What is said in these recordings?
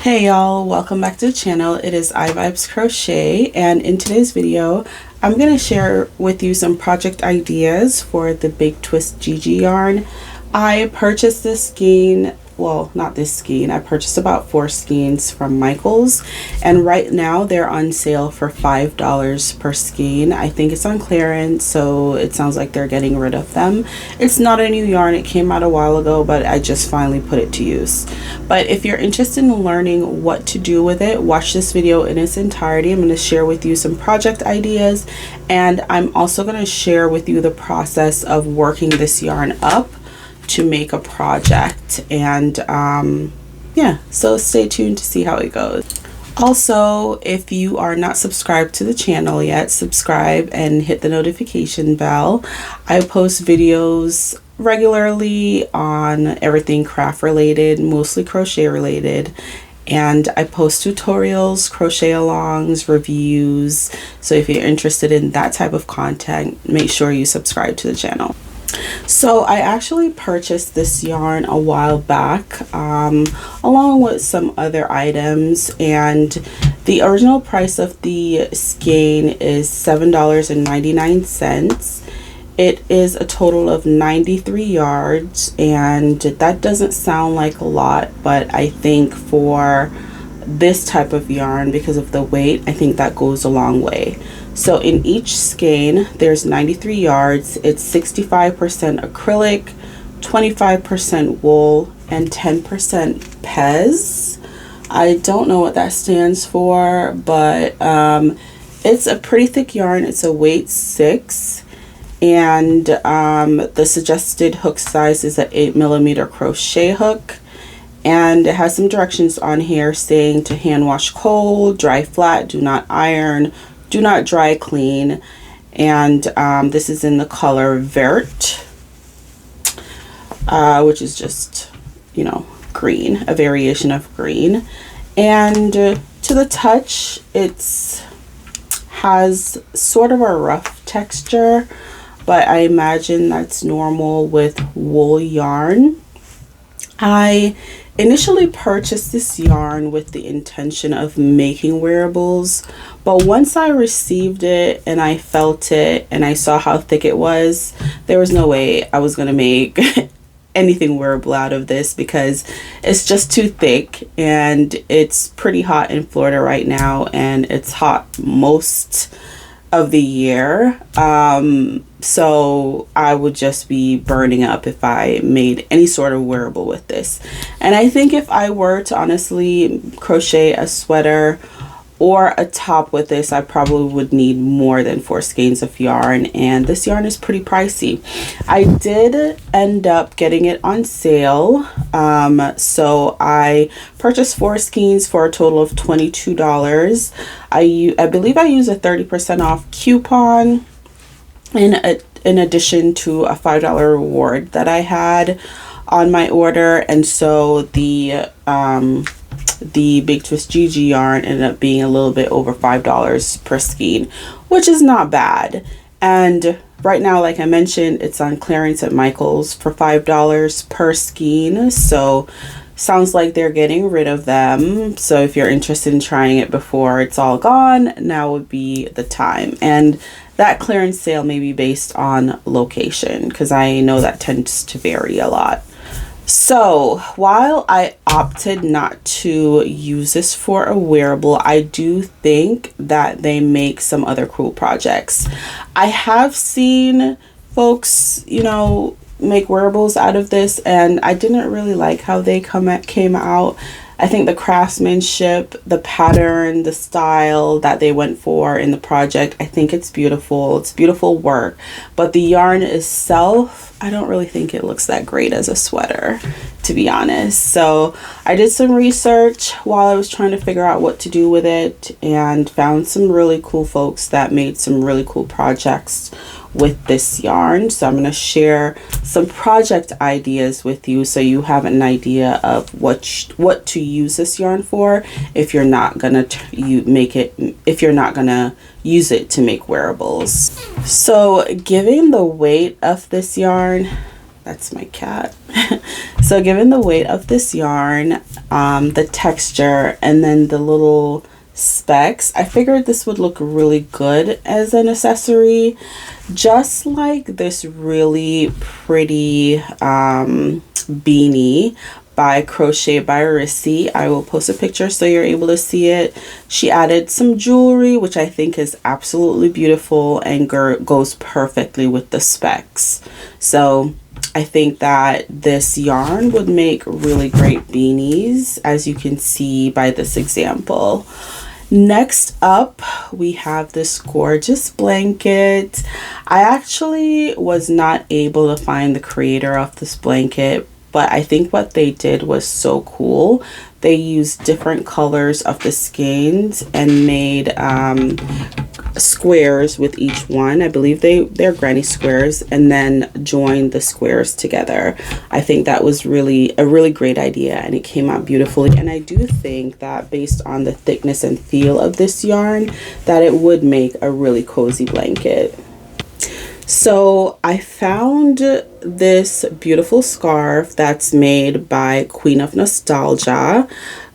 Hey y'all, welcome back to the channel. It is iVibes Crochet, and in today's video I'm going to share with you some project ideas for the Big Twist Gigi yarn. I purchased this skein, well, not this skein, I purchased about 4 skeins from Michaels, and right now they're on sale for $5 per skein. I think it's on clearance, so it sounds like they're getting rid of them. It's not a new yarn, it came out a while ago, but I just finally put it to use. But if you're interested in learning what to do with it, watch this video in its entirety. I'm going to share with you some project ideas, and I'm also going to share with you the process of working this yarn up to make a project. And yeah, so stay tuned to see how it goes. Also, if you are not subscribed to the channel yet, subscribe and hit the notification bell. I post videos regularly on everything craft related, mostly crochet related, and I post tutorials, crochet alongs, reviews. So if you're interested in that type of content, make sure you subscribe to the channel. So I actually purchased this yarn a while back along with some other items, and the original price of the skein is $7.99. It is a total of 93 yards, and that doesn't sound like a lot, but I think for this type of yarn, because of the weight, I think that goes a long way. So in each skein there's 93 yards. It's 65% acrylic, 25% wool, and 10% Pez. I don't know what that stands for, but it's a pretty thick yarn. It's a weight 6, and the suggested hook size is an 8mm crochet hook. And it has some directions on here saying to hand wash cold, dry flat, do not iron, do not dry clean. And this is in the color Vert, which is just, you know, green, a variation of green. And to the touch, it's has sort of a rough texture, but I imagine that's normal with wool yarn. I initially purchased this yarn with the intention of making wearables, but once I received it and I felt it and I saw how thick it was, there was no way I was going to make anything wearable out of this because it's just too thick, and it's pretty hot in Florida right now, and it's hot most of the year. So I would just be burning up if I made any sort of wearable with this. And I think if I were to honestly crochet a sweater or a top with this, I probably would need more than 4 skeins of yarn, and this yarn is pretty pricey. I did end up getting it on sale, so I purchased 4 skeins for a total of $22. I believe I used a 30% off coupon in addition to a $5 reward that I had on my order, and so the Big Twist Gigi yarn ended up being a little bit over $5 per skein, which is not bad. And right now, like I mentioned, it's on clearance at Michaels for $5 per skein. So sounds like they're getting rid of them. So if you're interested in trying it before it's all gone, now would be the time. And that clearance sale may be based on location, because I know that tends to vary a lot. So while I opted not to use this for a wearable, I do think that they make some other cool projects. I have seen folks, you know, make wearables out of this, and I didn't really like how they came out. I think the craftsmanship, the pattern, the style that they went for in the project, I think it's beautiful. It's beautiful work. But the yarn itself, I don't really think it looks that great as a sweater, to be honest. So I did some research while I was trying to figure out what to do with it, and found some really cool folks that made some really cool projects with this yarn. So I'm going to share some project ideas with you so you have an idea of what to use this yarn for if you're not going to use it to make wearables. So given the weight of this yarn, That's my cat. So given the weight of this yarn, the texture, and then the little specks, I figured this would look really good as an accessory, just like this really pretty beanie by Crochet by Rissy. I will post a picture so you're able to see it. She added some jewelry, which I think is absolutely beautiful and goes perfectly with the specs. So I think that this yarn would make really great beanies, as you can see by this example. Next up, we have this gorgeous blanket. I actually was not able to find the creator of this blanket, but I think what they did was so cool. They used different colors of the skeins and made squares with each one. I believe they're granny squares, and then joined the squares together. I think that was really a really great idea, and it came out beautifully. And I do think that based on the thickness and feel of this yarn, that it would make a really cozy blanket. So I found this beautiful scarf that's made by Queen of Nostalgia.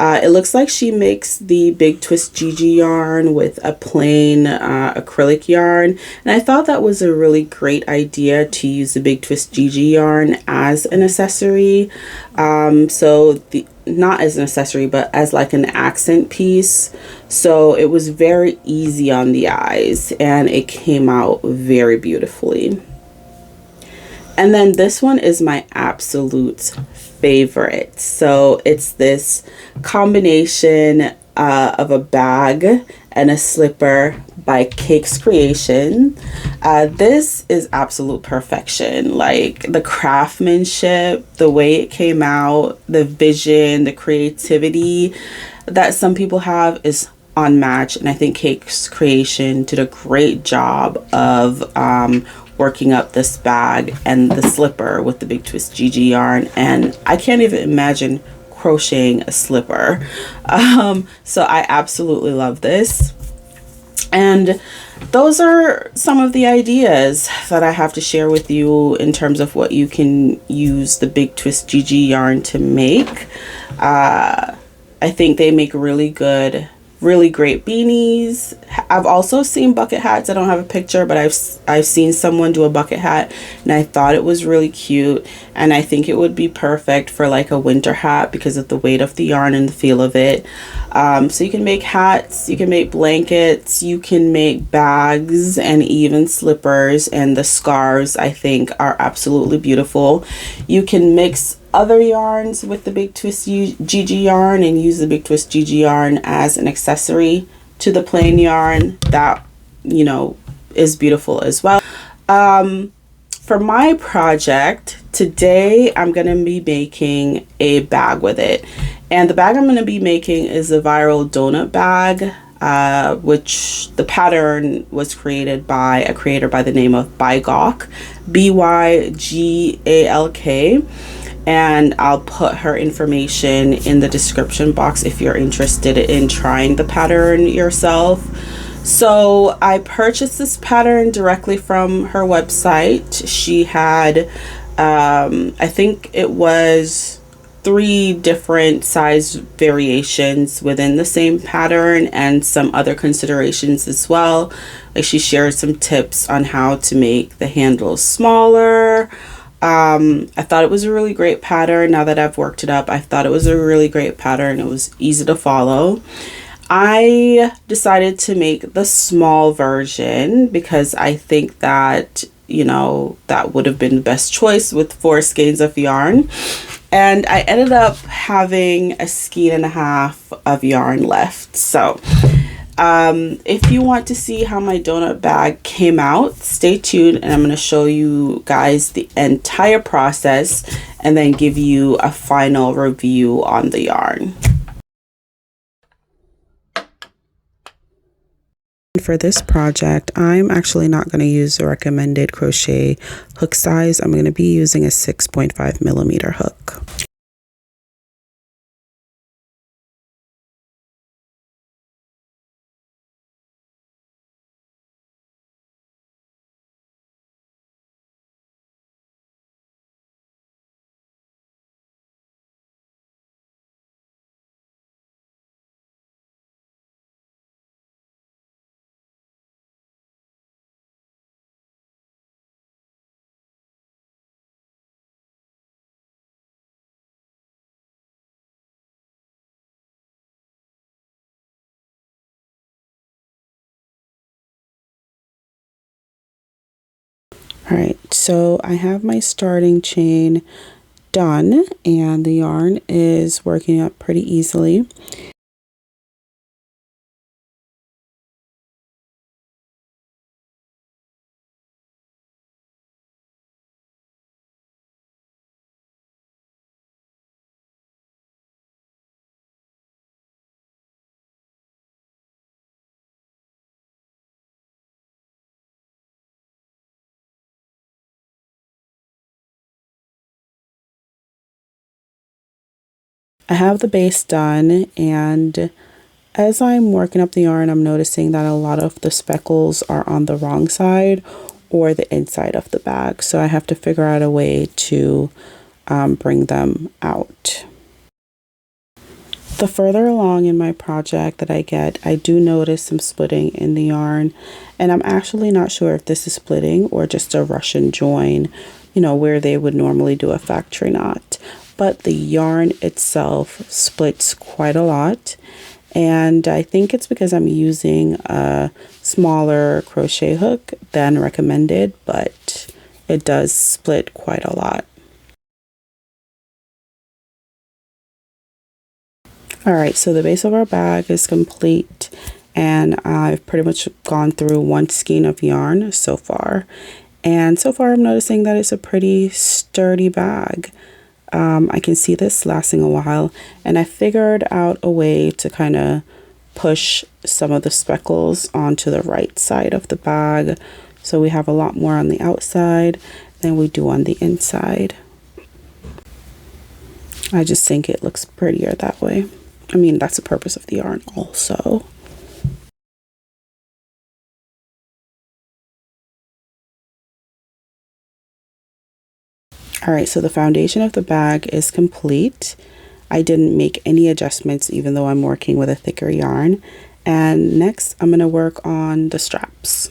It looks like she makes the Big Twist Gigi yarn with a plain acrylic yarn. And I thought that was a really great idea to use the Big Twist Gigi yarn as an accessory. Not as an accessory, but as like an accent piece. So it was very easy on the eyes and it came out very beautifully. And then this one is my absolute favorite. So it's this combination of a bag and a slipper by Cakes Creation. This is absolute perfection. Like the craftsmanship, the way it came out, the vision, the creativity that some people have is unmatched. And I think Cakes Creation did a great job of working up this bag and the slipper with the Big Twist Gigi yarn. And I can't even imagine crocheting a slipper. So I absolutely love this. And those are some of the ideas that I have to share with you in terms of what you can use the Big Twist Gigi yarn to make. I think they make really great beanies. I've also seen bucket hats. I don't have a picture, but I've seen someone do a bucket hat and I thought it was really cute, and I think it would be perfect for like a winter hat because of the weight of the yarn and the feel of it. So you can make hats, you can make blankets, you can make bags, and even slippers, and the scarves I think are absolutely beautiful. You can mix other yarns with the Big Twist Gigi yarn and use the Big Twist Gigi yarn as an accessory to the plain yarn. That, you know, is beautiful as well. For my project today, I'm going to be making a bag with it. And the bag I'm going to be making is a viral donut bag, which the pattern was created by a creator by the name of Bygalk, Bygalk. And I'll put her information in the description box if you're interested in trying the pattern yourself. So I purchased this pattern directly from her website. She had, I think it was 3 different size variations within the same pattern and some other considerations as well. Like she shared some tips on how to make the handles smaller. I thought it was a really great pattern. Now that I've worked it up, I thought it was a really great pattern. It was easy to follow. I decided to make the small version because I think that, you know, that would have been the best choice with 4 skeins of yarn. And I ended up having a skein and a half of yarn left. So if you want to see how my donut bag came out, stay tuned and I'm going to show you guys the entire process and then give you a final review on the yarn. For this project, I'm actually not going to use the recommended crochet hook size. I'm going to be using a 6.5mm hook. All right, so I have my starting chain done and the yarn is working up pretty easily. I have the base done, and as I'm working up the yarn, I'm noticing that a lot of the speckles are on the wrong side or the inside of the bag. So I have to figure out a way to bring them out. The further along in my project that I get, I do notice some splitting in the yarn, and I'm actually not sure if this is splitting or just a Russian join, you know, where they would normally do a factory knot. But the yarn itself splits quite a lot, and I think it's because I'm using a smaller crochet hook than recommended, but it does split quite a lot. Alright, so the base of our bag is complete, and I've pretty much gone through one skein of yarn so far. And so far I'm noticing that it's a pretty sturdy bag. I can see this lasting a while, and I figured out a way to kind of push some of the speckles onto the right side of the bag. So we have a lot more on the outside than we do on the inside. I just think it looks prettier that way. I mean, that's the purpose of the yarn also. All right, so the foundation of the bag is complete. I didn't make any adjustments even though I'm working with a thicker yarn. And next I'm going to work on the straps.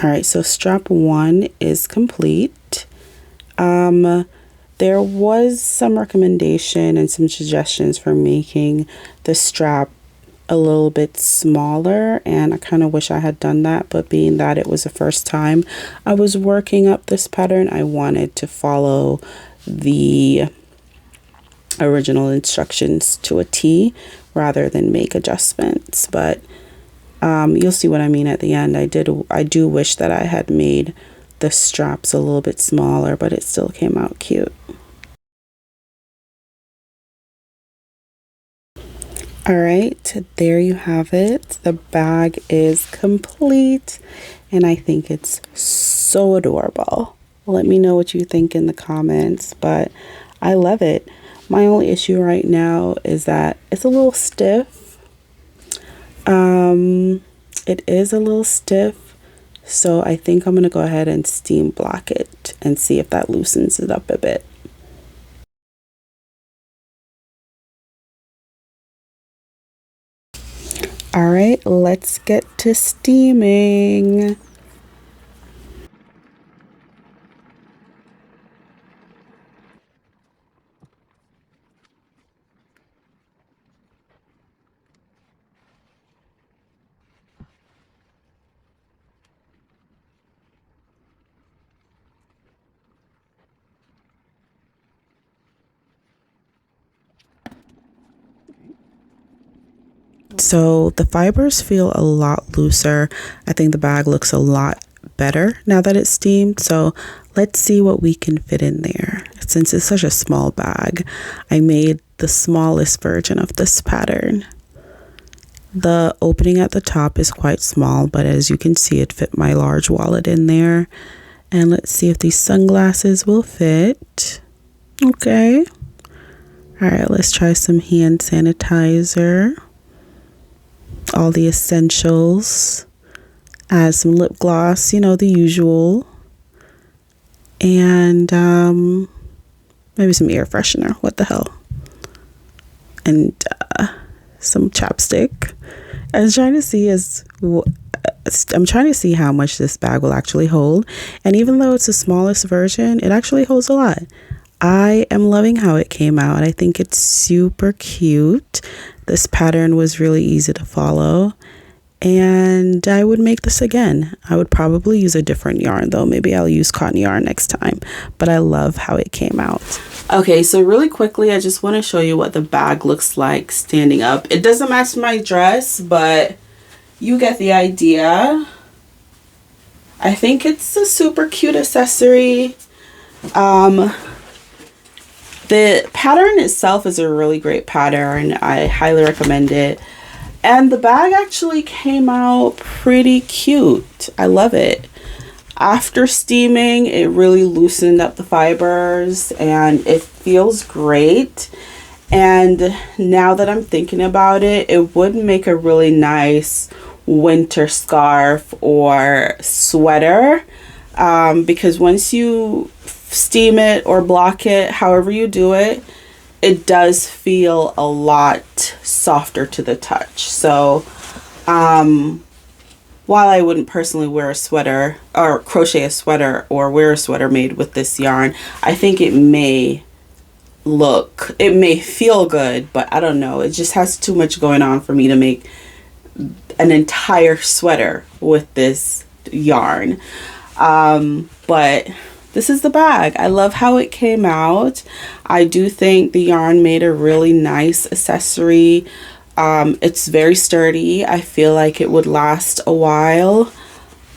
All right, so strap 1 is complete. There was some recommendation and some suggestions for making the strap a little bit smaller, and I kind of wish I had done that, but being that it was the first time I was working up this pattern, I wanted to follow the original instructions to a T rather than make adjustments. But you'll see what I mean at the end. I do wish that I had made the straps a little bit smaller, but it still came out cute. All right, there you have it. The bag is complete, and I think it's so adorable. Let me know what you think in the comments, but I love it. My only issue right now is that it's a little stiff. It is a little stiff, so I think I'm gonna go ahead and steam block it and see if that loosens it up a bit. All right, let's get to steaming. So the fibers feel a lot looser. I think the bag looks a lot better now that it's steamed. So let's see what we can fit in there. Since it's such a small bag, I made the smallest version of this pattern. The opening at the top is quite small, but as you can see, it fit my large wallet in there. And let's see if these sunglasses will fit. Okay. All right, let's try some hand sanitizer. All the essentials. Add some lip gloss, you know, the usual. And maybe some air freshener. What the hell? And some chapstick. I'm trying to see how much this bag will actually hold. And even though it's the smallest version, it actually holds a lot. I am loving how it came out. I think it's super cute. This pattern was really easy to follow, and I would make this again. I would probably use a different yarn though. Maybe I'll use cotton yarn next time, but I love how it came out. Okay, so really quickly, I just want to show you what the bag looks like standing up. It doesn't match my dress, but you get the idea. I think it's a super cute accessory. The pattern itself is a really great pattern. I highly recommend it. And the bag actually came out pretty cute. I love it. After steaming, it really loosened up the fibers and it feels great. And now that I'm thinking about it, it would make a really nice winter scarf or sweater, because once you steam it or block it, however you do it, it does feel a lot softer to the touch. So while I wouldn't personally wear a sweater or crochet a sweater or wear a sweater made with this yarn, I think it may feel good, but I don't know, it just has too much going on for me to make an entire sweater with this yarn. But this is the bag. I love how it came out. I do think the yarn made a really nice accessory. It's very sturdy. I feel like it would last a while.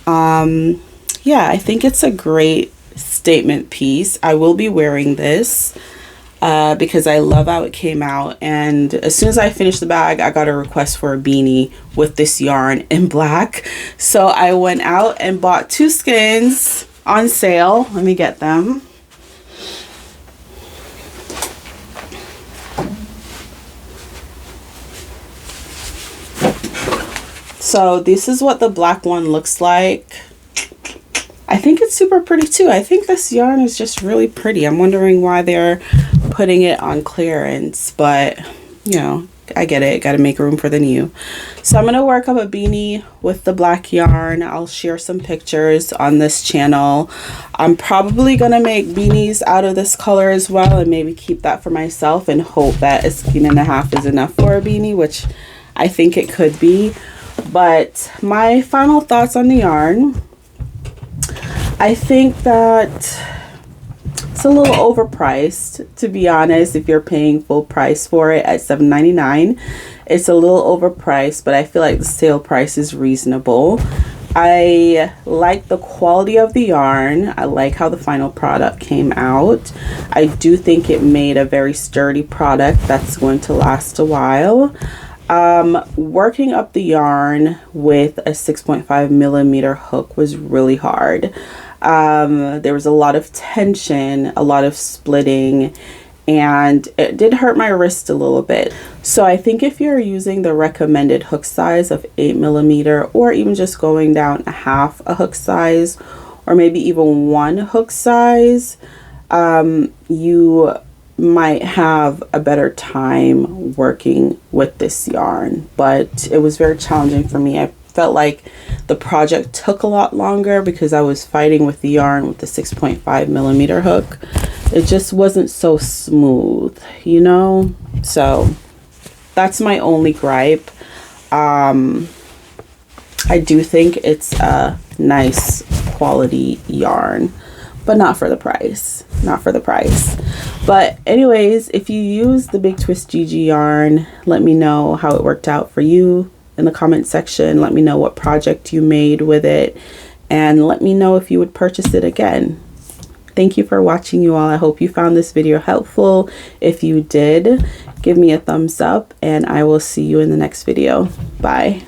Yeah, I think it's a great statement piece. I will be wearing this because I love how it came out. And as soon as I finished the bag, I got a request for a beanie with this yarn in black. So I went out and bought 2 skins on sale. Let me get them. So this is what the black one looks like. I think it's super pretty too. I think this yarn is just really pretty. I'm wondering why they're putting it on clearance, but you know, I get it. Got to make room for the new. So I'm going to work up a beanie with the black yarn. I'll share some pictures on this channel. I'm probably going to make beanies out of this color as well and maybe keep that for myself and hope that a skein and a half is enough for a beanie, which I think it could be. But my final thoughts on the yarn, I think that it's a little overpriced, to be honest. If you're paying full price for it at $7.99, it's a little overpriced, but I feel like the sale price is reasonable. I like the quality of the yarn. I like how the final product came out. I do think it made a very sturdy product that's going to last a while. Working up the yarn with a 6.5 millimeter hook was really hard. There was a lot of tension, a lot of splitting, and it did hurt my wrist a little bit. So I think if you're using the recommended hook size of 8 millimeter, or even just going down a half a hook size, or maybe even 1 hook size, you might have a better time working with this yarn. But it was very challenging for me. I felt like the project took a lot longer because I was fighting with the yarn with the 6.5 millimeter hook. It just wasn't so smooth, you know? So that's my only gripe. I do think it's a nice quality yarn, but not for the price. Not for the price. But anyways, if you use the Big Twist Gigi yarn, let me know how it worked out for you in the comment section. Let me know what project you made with it, and let me know if you would purchase it again. Thank you for watching, you all. I hope you found this video helpful. If you did, give me a thumbs up, and I will see you in the next video. Bye.